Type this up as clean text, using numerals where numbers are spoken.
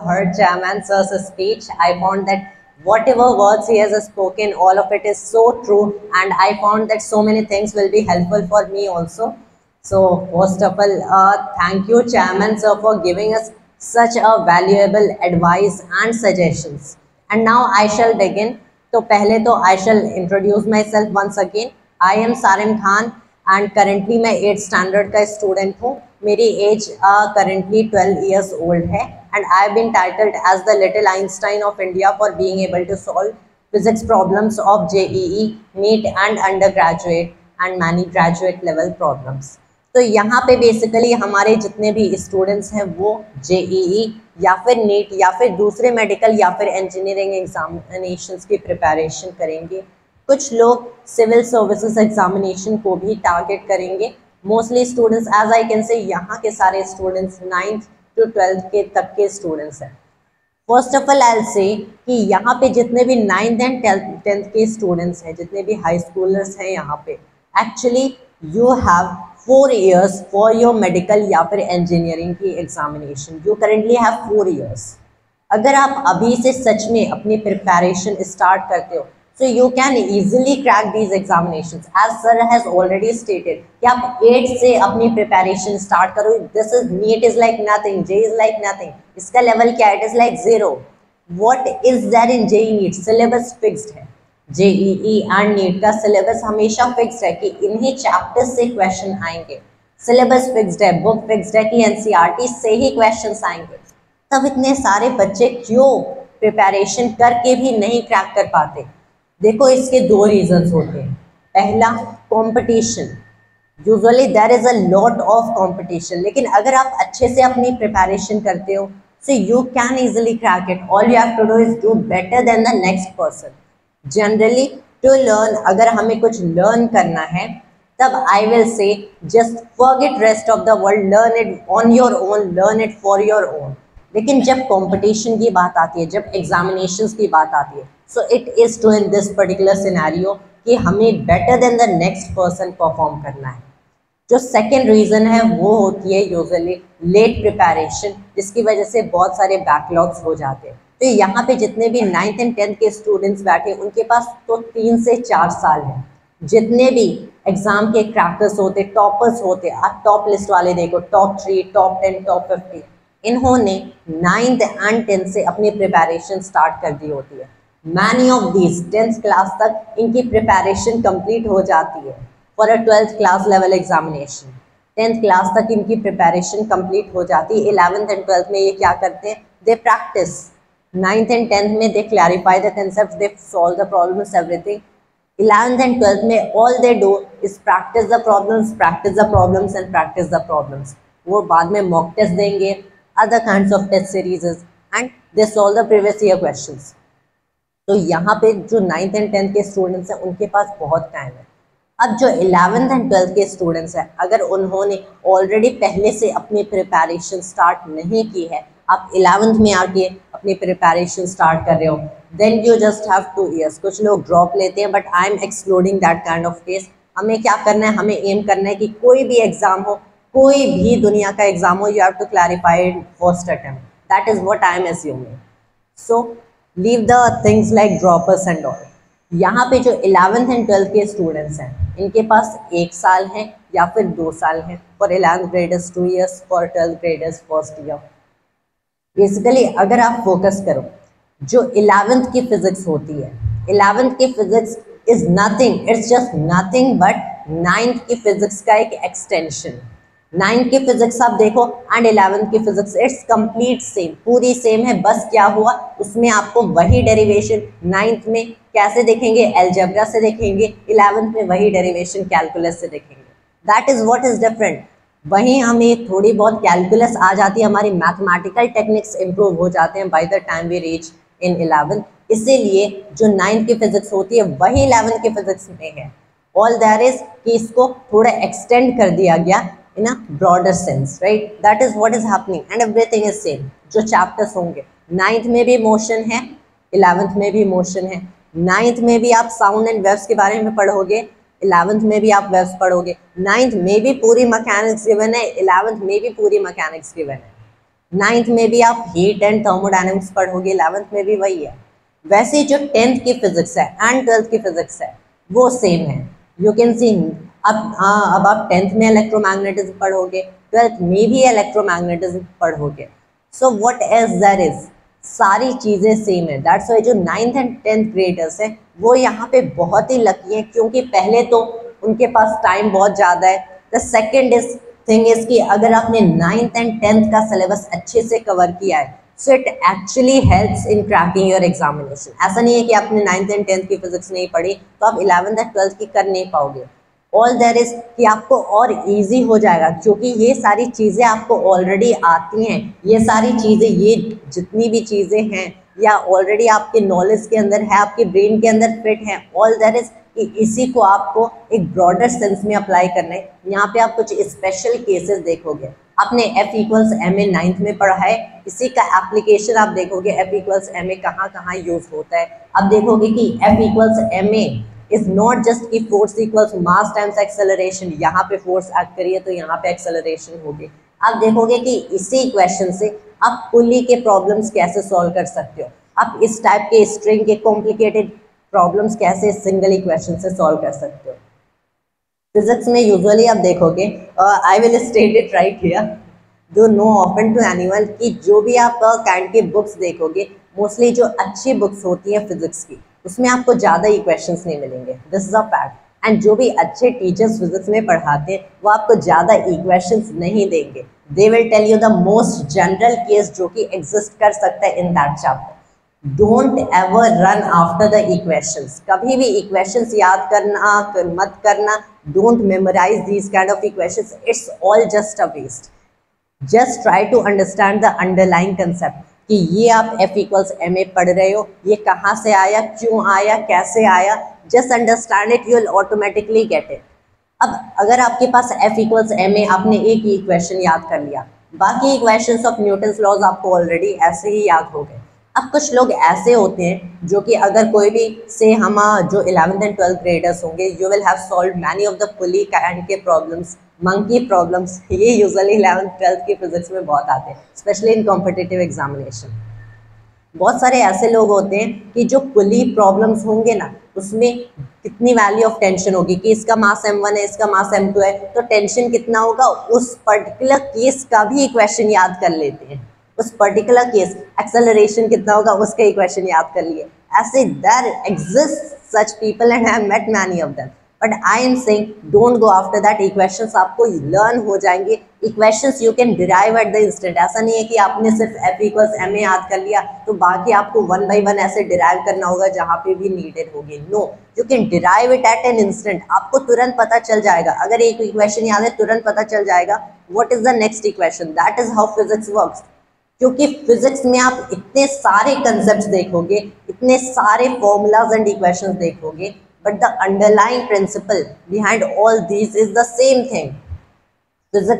Heard Chairman Sir's speech, I found that whatever words he has spoken, all of it is so true, and I found that so many things will be helpful for me also. So, first of all, thank you, Chairman Sir, for giving us such a valuable advice and suggestions. And now I shall begin. तो पहले तो I shall introduce myself once again. I am Sarim Khan and currently मैं 8th standard का student हूँ. मेरी as currently 12 years old है and I have been titled as the little Einstein of India for being able to solve physics problems of JEE, NEET and undergraduate and many graduate level problems. तो यहाँ पे basically हमारे जितने भी students हैं वो JEE या फिर नीट या फिर दूसरे मेडिकल या फिर इंजीनियरिंग एग्जामिनेशंस की प्रिपरेशन करेंगे. कुछ लोग सिविल सर्विसेज एग्जामिनेशन को भी टारगेट करेंगे. Mostly students as I can say यहाँ के सारे स्टूडेंट्स 9th to 12th के तक के स्टूडेंट्स हैं. फर्स्ट ऑफ ऑल आई से कि यहाँ पे जितने भी 9th एंड 10th के स्टूडेंट्स हैं, जितने भी हाई स्कूलर्स हैं यहाँ पे, actually you have 4 years for your medical या फिर इंजीनियरिंग की examination. You currently have 4 years. अगर आप अभी से सच में अपनी प्रिपरेशन स्टार्ट करते हो so you can easily crack these examinations. As sir has already stated कि आप 8 से अपनी प्रिपरेशन स्टार्ट करो. This is NEET is like nothing, J is like nothing. इसका लेवल क्या है? It is like 0. What is there in JEE NEET? Syllabus fixed है. JEE and NEET का सिलेबस हमेशा फिक्स्ड है कि इन्हीं चैप्टर्स से क्वेश्चन आएंगे. सिलेबस फिक्स्ड है, बुक फिक्स्ड है कि NCERT से ही क्वेश्चंस आएंगे. तब इतने सारे बच्चे क्यों प्रिपरेशन करके भी नहीं क्रैक कर पाते? देखो, इसके 2 रीजंस होते हैं. पहला, competition. Usually there is a lot of competition, लेकिन अगर आप अच्छे से अपनी प्रिपरेशन करते हो so you can easily crack it. All you have to do is do better than the next person. Generally to learn, अगर हमें कुछ लर्न करना है तब I will say just forget rest of the world, learn it on your own, learn it for your own. लेकिन जब competition की बात आती है, जब एग्जामिनेशंस की बात आती है, so it is to in this particular scenario कि हमें better than the next person perform करना है. जो सेकेंड रीज़न है वो होती है यूजुअली लेट प्रिपरेशन, जिसकी वजह से बहुत सारे बैकलॉग्स हो जाते हैं. तो यहाँ पे जितने भी 9th एंड 10th के स्टूडेंट्स बैठे, उनके पास तो 3 से 4 साल है. जितने भी एग्जाम के क्रैकर्स होते, टॉपर्स होते, आप टॉप लिस्ट वाले देखो, टॉप 3, टॉप 10, टॉप 50, इन्होंने 9th एंड 10th से अपनी प्रिपरेशन स्टार्ट कर दी होती है. Many of these 10th class तक इनकी प्रिपरेशन कंप्लीट हो जाती है for a 12th class level examination. 10th class तक इनकी प्रिपरेशन कंप्लीट हो जाती है. 11th एंड 12th में ये क्या करते हैं? They practice. 9th and 10th में they clarify the concept, they solve the problems, everything. 11th and 12th में all they do is practise the problems, practise the problems and practise the problems. वो बाद में mock test देंगे, other kinds of test series and they solve the previous year questions. तो यहाँ पे जो 9th and 10th के students हैं उनके पास बहुत टाइम है. अब जो 11th एंड 12th के स्टूडेंट्स हैं, अगर उन्होंने ऑलरेडी पहले से अपनी प्रिपरेशन स्टार्ट नहीं की है, आप 11th में आके अपनी प्रिपरेशन स्टार्ट कर रहे हो, then you just have 2 years. कुछ लोग ड्रॉप लेते हैं, but I am excluding that kind of case. हमें क्या करना है? हमें एम करना है कि कोई भी एग्जाम हो, कोई भी दुनिया का एग्जाम हो, you have to clarify it first attempt. That is what I am assuming. So leave the things like droppers and all. यहाँ पे जो 11th एंड 12th के स्टूडेंट्स हैं, इनके पास 1 साल है या फिर 2 साल है. For 11th graders 2 years, for 12th graders 1st year. Basically अगर आप फोकस करो, जो 11th की फिजिक्स होती है, 11th की physics is nothing, it's just nothing but 9th की फिजिक्स का एक एक्सटेंशन. 9th की फिजिक्स आप देखो एंड 11th की फिजिक्स, इट्स कंप्लीट सेम, पूरी सेम है. बस क्या हुआ, उसमें आपको वही डेरिवेशन 9th में कैसे देखेंगे? अलजेब्रा से देखेंगे. 11th में वही डेरिवेशन कैलकुलस से देखेंगे. That is what is different. वहीं हमें थोड़ी बहुत कैलकुलस आ जाती है, हमारी मैथमेटिकल टेक्निक्स इंप्रूव हो जाते हैं by the time we reach in 11th. इसीलिए जो 9th की फिजिक्स होती है वही 11th की फिजिक्स में है. ऑल देयर इज कि इसको थोड़ा एक्सटेंड कर दिया गया in a broader sense, right? That is what is happening and everything is same. जो चैप्टर्स होंगे, 9th में भी मोशन है, 11th में भी मोशन है. 9th में भी आप साउंड एंड वेव्स के बारे में पढ़ोगे, 11th में भी आप वेव्स पढ़ोगे. 9th में भी पूरी मैकेनिक्स गिवन है, 11th में भी पूरी मैकेनिक्स गिवन है. नाइन्थ में भी आप हीट एंड थर्मोडायनेमिक्स पढ़ोगे, 11th में भी वही है। वैसे ही जो 10th की फिजिक्स है एंड 12th की फिजिक्स है वो सेम है। यू कैन सी अब आप 10th में इलेक्ट्रोमैग्नेटिज्म पढ़ोगे, 12th में भी इलेक्ट्रोमैग्नेटिज्म पढ़ोगे। So what else there is, सारी चीज़ें सेम है। दैट्स वाई जो 9th एंड 10th ग्रेडर्स है वो यहाँ पे बहुत ही लकी हैं, क्योंकि पहले तो उनके पास टाइम बहुत ज़्यादा है। The second is thing is कि अगर आपने 9th एंड 10th का सिलेबस अच्छे से कवर किया है, so it actually helps in cracking your examination. ऐसा नहीं है कि आपने 9th एंड 10th की फिजिक्स नहीं पढ़ी तो आप 11th एंड 12th की कर नहीं पाओगे। ऑल देयर इज कि आपको और इजी हो जाएगा, क्योंकि ये सारी चीज़ें आपको ऑलरेडी आती हैं। ये सारी चीज़ें, ये जितनी भी चीज़ें हैं या ऑलरेडी आपके नॉलेज के अंदर है, आपके ब्रेन के अंदर फिट है। ऑल देयर इज कि इसी को आपको एक ब्रॉडर सेंस में अप्लाई करना है। यहाँ पे आप कुछ स्पेशल केसेस देखोगे। आपने F=ma 9th में पढ़ा है, इसी का एप्लीकेशन आप देखोगे F=ma कहाँ कहाँ यूज होता है। अब देखोगे कि F=ma इज नॉट जस्ट कि फोर्स इक्वल्स मास टाइम्स एक्सेलरेशन, यहाँ पे फोर्स एक्ट करिए तो यहाँ पे एक्सेलरेशन होगी। आप देखोगे कि इसी इक्वेशन से आप पुली के प्रॉब्लम्स कैसे सॉल्व कर सकते हो, आप इस टाइप के स्ट्रिंग के कॉम्प्लिकेटेड प्रॉब्लम्स कैसे सिंगल इक्वेशन से सॉल्व कर सकते हो। फिजिक्स में यूजुअली आप देखोगे, I will state it right here, do no often to anyone, कि जो भी आप काइंड की बुक्स देखोगे, मोस्टली जो अच्छी बुक्स होती हैं फिजिक्स की, उसमें आपको ज़्यादा इक्वेशंस नहीं मिलेंगे। This is a fact. And जो भी अच्छे टीचर्स फिजिक्स में पढ़ाते हैं वो आपको ज़्यादा इक्वेशंस नहीं देंगे। They will tell you the most general case जो कि एग्जिस्ट कर सकता है in that chapter. Don't ever run after the equations, कभी भी इक्वेशंस याद करना मत करना। Don't memorize these kind of equations, it's all just a waste. Just try to understand the underlying concept कि ये आप F=ma पढ़ रहे हो, ये कहाँ से आया, क्यों आया, कैसे आया। Just understand it, you will automatically get it. अब अगर आपके पास F=ma, आपने एक ही इक्वेशन याद कर लिया, बाकी इक्वेशंस ऑफ न्यूटन्स लॉज आपको ऑलरेडी ऐसे ही याद हो गए। अब कुछ लोग ऐसे होते हैं जो कि अगर कोई भी से हम जो 11th एंड 12th ग्रेडर्स होंगे, you will have solve many of the pulley kind के प्रॉब्लम्स, मंकी प्रॉब्लम्स। ये यूजुअली 11th 12th की फिजिक्स में बहुत आते हैं, स्पेशली इन कॉम्पिटिटिव एग्जामिनेशन। बहुत सारे ऐसे लोग होते हैं कि जो पुली प्रॉब्लम्स होंगे ना, उसमें कितनी वैल्यू ऑफ टेंशन होगी कि इसका मास m1 है, इसका मास m2 है, तो टेंशन कितना होगा, उस पर्टिकुलर केस का भी इक्वेशन याद कर लेते हैं। उस पर्टिकुलर केस एक्सेलरेशन कितना होगा उसका इक्वेशन याद कर लिए। ऐसे there exist such people and I have met many of them, but I am saying don't go after that. Equations आपको लर्न हो जाएंगे, equations you can derive at the instant. ऐसा नहीं है कि आपने सिर्फ F=ma याद कर लिया तो बाकी आपको 1 by 1 ऐसे डिराइव करना होगा जहाँ पे भी नीडेड होगी। No, you can derive it at an instant. आपको तुरंत पता चल जाएगा, अगर एक इक्वेशन याद है तुरंत पता चल जाएगा what is the next equation. That is how physics works. क्योंकि फिजिक्स में आप इतने सारे कंसेप्ट्स देखोगे, इतने सारे फॉर्मूलाज एंड इक्वेशंस देखोगे, but the underlying principle behind all these is the same thing. Physics